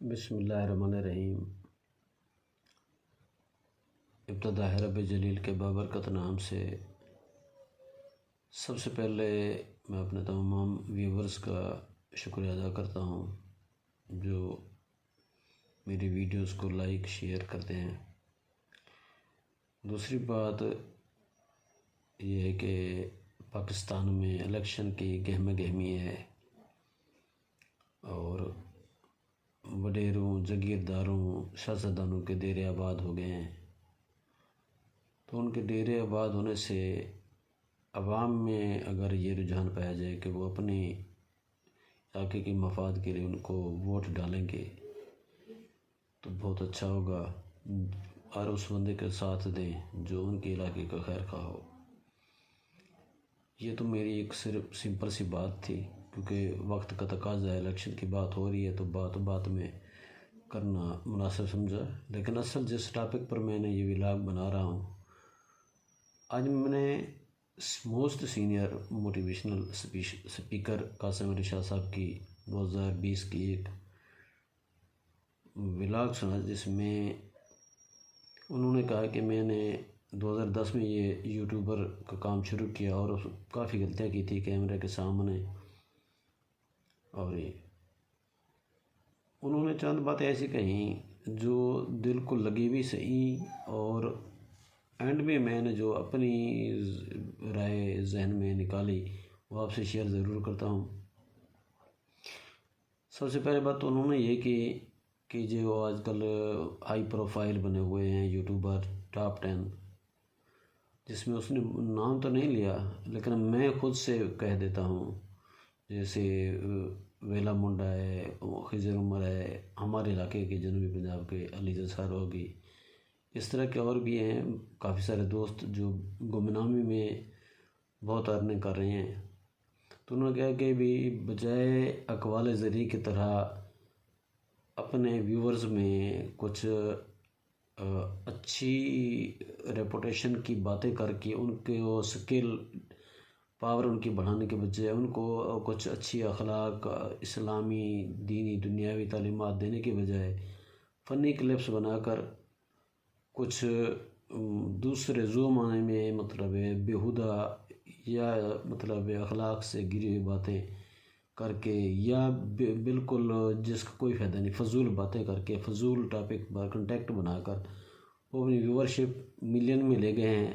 بسم اللہ الرحمن الرحیم۔ ابتدا ہے رب جلیل کے بابرکت نام سے۔ سب سے پہلے میں اپنے تمام ویورز کا شکریہ ادا کرتا ہوں جو میری ویڈیوز کو لائک شیئر کرتے ہیں۔ دوسری بات یہ ہے کہ پاکستان میں الیکشن کی گہمہ گہمی ہے اور وڈیروں، جاگیرداروں، سیاستدانوں کے ڈیرے آباد ہو گئے ہیں، تو ان کے ڈیرے آباد ہونے سے عوام میں اگر یہ رجحان پایا جائے کہ وہ اپنی علاقے کی مفاد کے لیے ان کو ووٹ ڈالیں گے تو بہت اچھا ہوگا، اور اس بندے کے ساتھ دیں جو ان کے علاقے کا خیر خواہ ہو۔ یہ تو میری ایک صرف سمپل سی بات تھی، کیونکہ وقت کا تقاضا ہے، الیکشن کی بات ہو رہی ہے تو بات میں کرنا مناسب سمجھا۔ لیکن اصل جس ٹاپک پر میں نے یہ ولاگ بنا رہا ہوں، آج میں نے most senior motivational speaker Qasim Ali Shah Sahab کی 2020 کی ایک ولاگ سنا، جس میں انہوں نے کہا کہ میں نے 2010 میں یہ یوٹیوبر کا کام شروع کیا اور کافی غلطیاں کی تھی کیمرے کے سامنے، اور انہوں نے چند باتیں ایسی کہیں جو دل کو لگی بھی صحیح، اور اینڈ میں نے جو اپنی رائے ذہن میں نکالی وہ آپ سے شیئر ضرور کرتا ہوں۔ سب سے پہلے بات تو انہوں نے یہ کہ جو آج کل ہائی پروفائل بنے ہوئے ہیں یوٹیوبر ٹاپ 10، جس میں اس نے نام تو نہیں لیا لیکن میں خود سے کہہ دیتا ہوں، جیسے ویلا منڈا ہے، خضر عمر ہے، ہمارے علاقے کے جنوبی پنجاب کے علی اظہر ہوگی، اس طرح کے اور بھی ہیں کافی سارے دوست جو گمنامی میں بہت ارننگ کر رہے ہیں۔ تو انہوں نے کہا کہ بھی بجائے اقوال زری کی طرح اپنے ویورز میں کچھ اچھی ریپوٹیشن کی باتیں کر کے ان کے وہ سکل پاور ان کی بڑھانے کے بجائے ان کو کچھ اچھی اخلاق، اسلامی، دینی، دنیاوی تعلیمات دینے کے بجائے فنی کلپس بنا کر کچھ دوسرے ذو معنی میں مطلب بیہودہ یا مطلب اخلاق سے گری ہوئی باتیں کر کے، یا بالکل جس کا کوئی فائدہ نہیں، فضول باتیں کر کے، فضول ٹاپک پر کنٹیکٹ بنا کر وہ اپنی ویورشپ ملین میں لے گئے ہیں،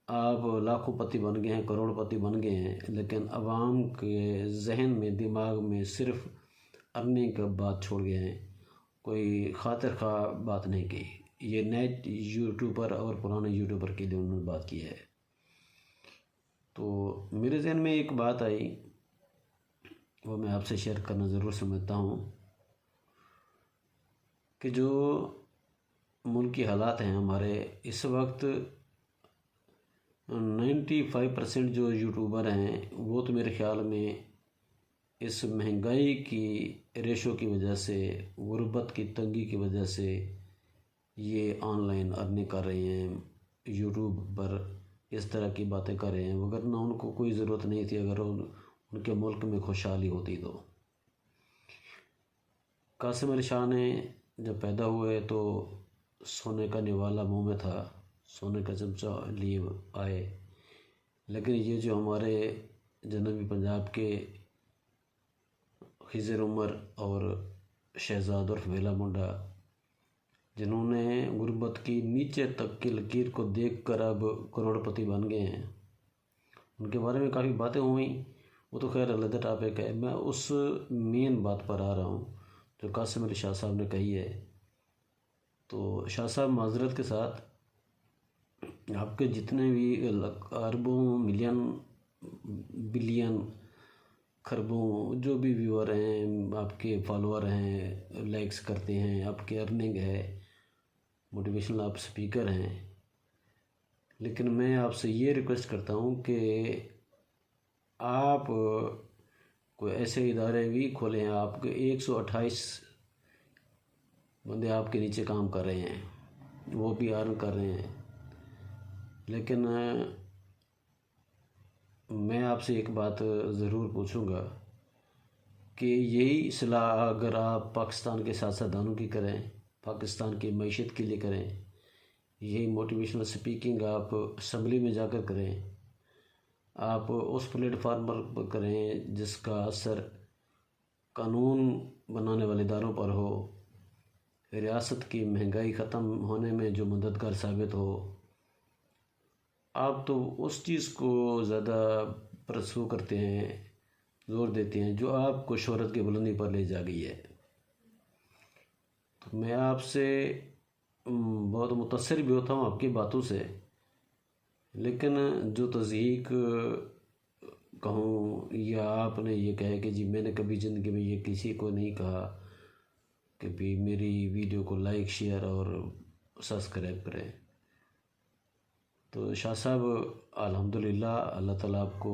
آپ لاکھوں پتی بن گئے ہیں، کروڑ پتی بن گئے ہیں، لیکن عوام کے ذہن میں، دماغ میں صرف ارننگ کا بات چھوڑ گئے ہیں، کوئی خاطر خواہ بات نہیں کی۔ یہ نئے یوٹیوبر اور پرانے یوٹیوبر کے لیے انہوں نے بات کی ہے۔ تو میرے ذہن میں ایک بات آئی، وہ میں آپ سے شیئر کرنا ضرور سمجھتا ہوں کہ جو ملکی حالات ہیں ہمارے اس وقت، 95% جو یوٹیوبر ہیں وہ تو میرے خیال میں اس مہنگائی کی ریشو کی وجہ سے، غربت کی تنگی کی وجہ سے یہ آن لائن ارننگ کر رہے ہیں، یوٹیوب پر اس طرح کی باتیں کر رہے ہیں، وگرنہ ان کو کوئی ضرورت نہیں تھی اگر ان کے ملک میں خوشحالی ہوتی تو۔ قاسم علی شاہ نے جب پیدا ہوئے تو سونے کا نوالا منہ میں تھا، سونے کا چمچہ لیے آئے، لیکن یہ جو ہمارے جنوبی پنجاب کے خضر عمر اور شہزاد عرف ویلا منڈا، جنہوں نے غربت کی نیچے تک کی لکیر کو دیکھ کر اب کروڑ پتی بن گئے ہیں، ان کے بارے میں کافی باتیں ہوئیں، وہ تو خیر علیحدہ ٹاپک ہے۔ میں اس مین بات پر آ رہا ہوں جو قاسم علی شاہ صاحب نے کہی ہے۔ تو شاہ صاحب معذرت کے ساتھ، آپ کے جتنے بھی اربوں، ملین، بلین، خربوں جو بھی ویور ہیں، آپ کے فالوور ہیں، لائکس کرتے ہیں، آپ کے ارننگ ہے، موٹیویشنل آپ سپیکر ہیں، لیکن میں آپ سے یہ ریکویسٹ کرتا ہوں کہ آپ کوئی ایسے ادارے بھی کھولیں ہیں، آپ کے 128 بندے آپ کے نیچے کام کر رہے ہیں، وہ بھی ارن کر رہے ہیں، لیکن میں آپ سے ایک بات ضرور پوچھوں گا کہ یہی اصلاح اگر آپ پاکستان کے سیاستدانوں کی کریں، پاکستان کی معیشت کے لیے کریں، یہی موٹیویشنل سپیکنگ آپ اسمبلی میں جا کر کریں، آپ اس پلیٹ فارم پر کریں جس کا اثر قانون بنانے والے اداروں پر ہو، ریاست کی مہنگائی ختم ہونے میں جو مددگار ثابت ہو، آپ تو اس چیز کو زیادہ پرسو کرتے ہیں، زور دیتے ہیں جو آپ کو شہرت کی بلندی پر لے جا گئی ہے۔ تو میں آپ سے بہت متاثر بھی ہوتا ہوں آپ کی باتوں سے، لیکن جو تضحیق کہوں یا آپ نے یہ کہے کہ جی میں نے کبھی زندگی میں یہ کسی کو نہیں کہا کہ بھی میری ویڈیو کو لائک شیئر اور سبسکرائب کریں، تو شاہ صاحب الحمدللہ اللہ تعالیٰ آپ کو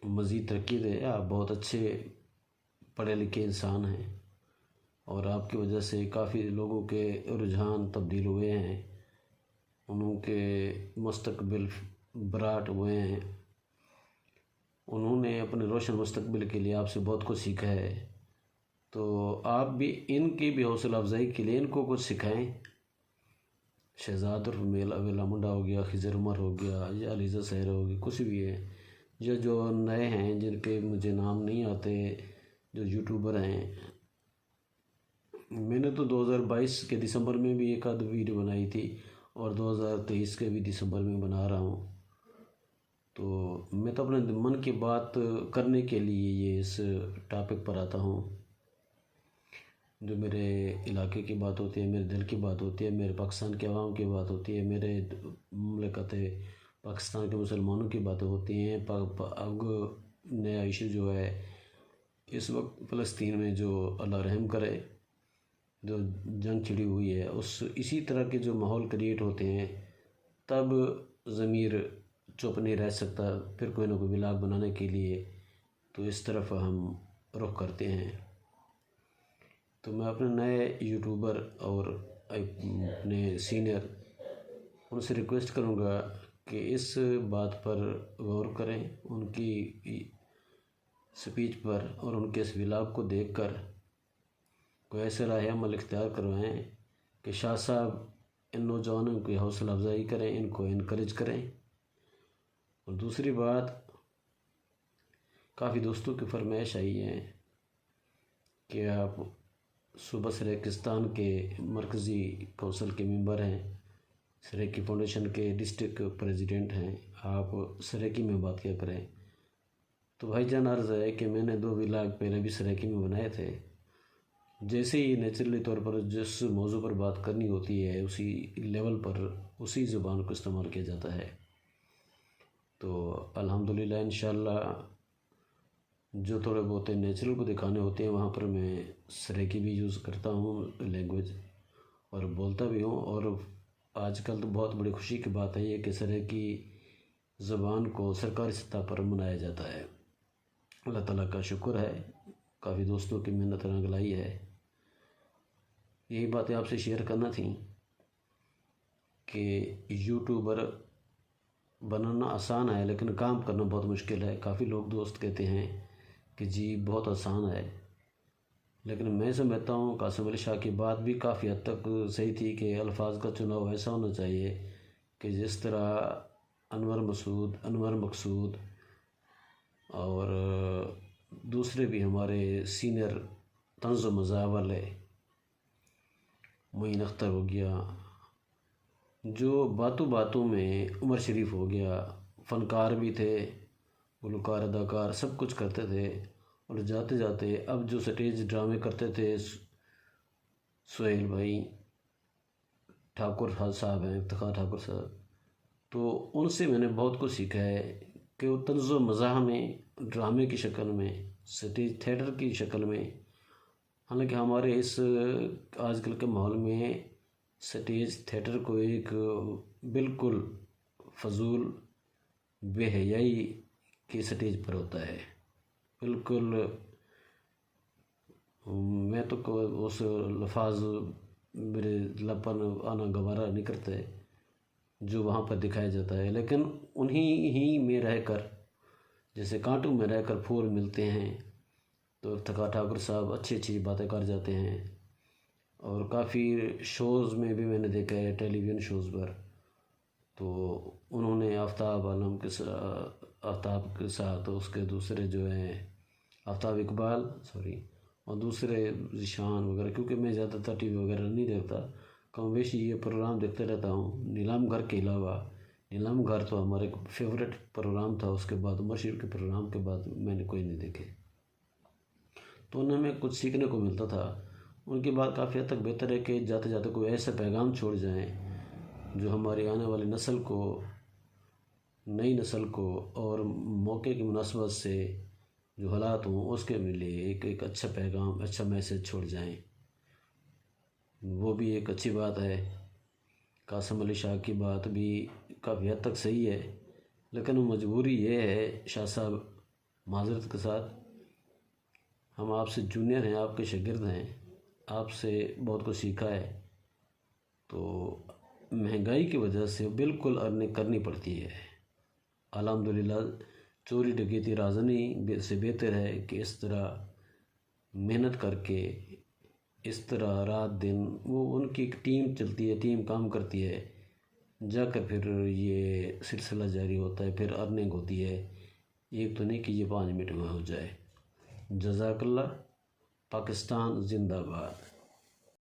مزید ترقی دے۔ آپ بہت اچھے پڑھے لکھے انسان ہیں اور آپ کی وجہ سے کافی لوگوں کے رجحان تبدیل ہوئے ہیں، انہوں کے مستقبل براٹ ہوئے ہیں، انہوں نے اپنے روشن مستقبل کے لیے آپ سے بہت کچھ سیکھا ہے، تو آپ بھی ان کی بھی حوصلہ افزائی کے لیے ان کو کچھ سکھائیں۔ شہزاد الرمیل اویلا منڈا ہو گیا، خضر عمر ہو گیا یا علیزہ سحر ہو گیا، کچھ بھی ہے یا جو نئے ہیں جن کے مجھے نام نہیں آتے، جو یوٹیوبر ہیں، میں نے تو 2022 کے دسمبر میں بھی ایک آدھ ویڈیو بنائی تھی اور 2023 کے بھی دسمبر میں بنا رہا ہوں، تو میں تو اپنے من کی بات کرنے کے لیے یہ اس ٹاپک پر آتا ہوں، جو میرے علاقے کی بات ہوتی ہے، میرے دل کی بات ہوتی ہے، میرے پاکستان کے عوام کی بات ہوتی ہے، میرے مملکت پاکستان کے مسلمانوں کی باتیں ہوتی ہیں۔ اب نیا ایشو جو ہے اس وقت فلسطین میں، جو اللہ رحم کرے، جو جنگ چھڑی ہوئی ہے، اسی طرح کے جو ماحول کریٹ ہوتے ہیں تب ضمیر چپ نہیں رہ سکتا، پھر کوئی نہ کوئی ولاگ بنانے کے لیے تو اس طرف ہم رخ کرتے ہیں۔ تو میں اپنے نئے یوٹیوبر اور اپنے سینئر ان سے ریکویسٹ کروں گا کہ اس بات پر غور کریں، ان کی سپیچ پر اور ان کے اس ولاگ کو دیکھ کر کوئی ایسے راہ عمل اختیار کروائیں کہ شاہ صاحب ان نوجوانوں کی حوصلہ افزائی کریں، ان کو انکریج کریں۔ اور دوسری بات، کافی دوستوں کی فرمائش آئی ہے کہ آپ صوبہ سریکستان کے مرکزی کونسل کے ممبر ہیں، سریکی فاؤنڈیشن کے ڈسٹرکٹ پریزیڈنٹ ہیں، آپ سریکی میں بات کیا کریں۔ تو بھائی جان عرض ہے کہ میں نے 2 ولاگ پہلے بھی سریکی میں بنائے تھے، جیسے ہی نیچرلی طور پر جس موضوع پر بات کرنی ہوتی ہے اسی لیول پر اسی زبان کو استعمال کیا جاتا ہے، تو الحمدللہ انشاءاللہ جو تھوڑے بہت نیچرل کو دکھانے ہوتے ہیں وہاں پر میں سریکی بھی یوز کرتا ہوں لینگویج اور بولتا بھی ہوں، اور آج کل تو بہت بڑی خوشی کی بات ہے یہ کہ سریکی زبان کو سرکاری سطح پر منایا جاتا ہے۔ اللہ تعالیٰ کا شکر ہے، کافی دوستوں کی محنت رنگ لائی ہے۔ یہی باتیں آپ سے شیئر کرنا تھیں کہ یوٹیوبر بنانا آسان ہے لیکن کام کرنا بہت مشکل ہے۔ کافی لوگ دوست کہتے ہیں کہ جی بہت آسان ہے، لیکن میں سمجھتا ہوں قاسم علی شاہ کی بات بھی کافی حد تک صحیح تھی کہ الفاظ کا چناؤ ایسا ہونا چاہیے کہ جس طرح انور مقصود اور دوسرے بھی ہمارے سینئر طنز و مزاح والے، معین اختر ہو گیا، جو باتوں باتوں میں عمر شریف ہو گیا، فنکار بھی تھے، گلوکار اداکار سب کچھ کرتے تھے، اور جاتے جاتے اب جو سٹیج ڈرامے کرتے تھے سہیل بھائی ٹھاکر صاحب ہیں، افتخار ٹھاکر صاحب، تو ان سے میں نے بہت کچھ سیکھا ہے کہ وہ طنز و مزاح میں، ڈرامے کی شکل میں، سٹیج تھیٹر کی شکل میں، حالانکہ ہمارے اس آج کل کے ماحول میں سٹیج تھیٹر کو ایک بالکل فضول بے حیائی کی سٹیج پر ہوتا ہے، بالکل میں تو اس لفظ میرے لب پر آنا گوارا نہیں کرتے جو وہاں پر دکھایا جاتا ہے، لیکن انہی ہی میں رہ کر جیسے کانٹوں میں رہ کر پھول ملتے ہیں، تو افتخار ٹھاکر صاحب اچھی اچھی باتیں کر جاتے ہیں، اور کافی شوز میں بھی میں نے دیکھا ہے، ٹیلی ویژن شوز پر، تو انہوں نے آفتاب عالم کے آفتاب کے ساتھ اس کے دوسرے جو ہیں آفتاب اقبال اور دوسرے ذیشان وغیرہ، کیونکہ میں زیادہ تر ٹی وی وغیرہ نہیں دیکھتا، کم بیشی یہ پروگرام دیکھتے رہتا ہوں نیلام گھر کے علاوہ۔ نیلام گھر تو ہمارے ایک فیوریٹ پروگرام تھا، اس کے بعد مشیر کے پروگرام کے بعد میں نے کوئی نہیں دیکھے، تو ان میں کچھ سیکھنے کو ملتا تھا۔ ان کی بات کافی حد تک بہتر ہے کہ جاتے جاتے کوئی ایسا پیغام چھوڑ جائیں جو ہماری آنے والی نسل کو، نئی نسل کو، اور موقع کی مناسبت سے جو حالات ہوں اس کے ملے ایک اچھا پیغام، اچھا میسج چھوڑ جائیں، وہ بھی ایک اچھی بات ہے۔ قاسم علی شاہ کی بات بھی کافی حد تک صحیح ہے، لیکن مجبوری یہ ہے شاہ صاحب، معذرت کے ساتھ، ہم آپ سے جونیئر ہیں، آپ کے شاگرد ہیں، آپ سے بہت کچھ سیکھا ہے، تو مہنگائی کی وجہ سے بالکل ارننگ کرنی پڑتی ہے۔ الحمدللہ چوری ڈکیتی رازنی سے بہتر ہے کہ اس طرح محنت کر کے، اس طرح رات دن، وہ ان کی ایک ٹیم چلتی ہے، ٹیم کام کرتی ہے، جا کر پھر یہ سلسلہ جاری ہوتا ہے، پھر ارننگ ہوتی ہے، ایک تو نہیں کہ یہ 5 منٹ میں ہو جائے۔ جزاک اللہ۔ پاکستان زندہ باد۔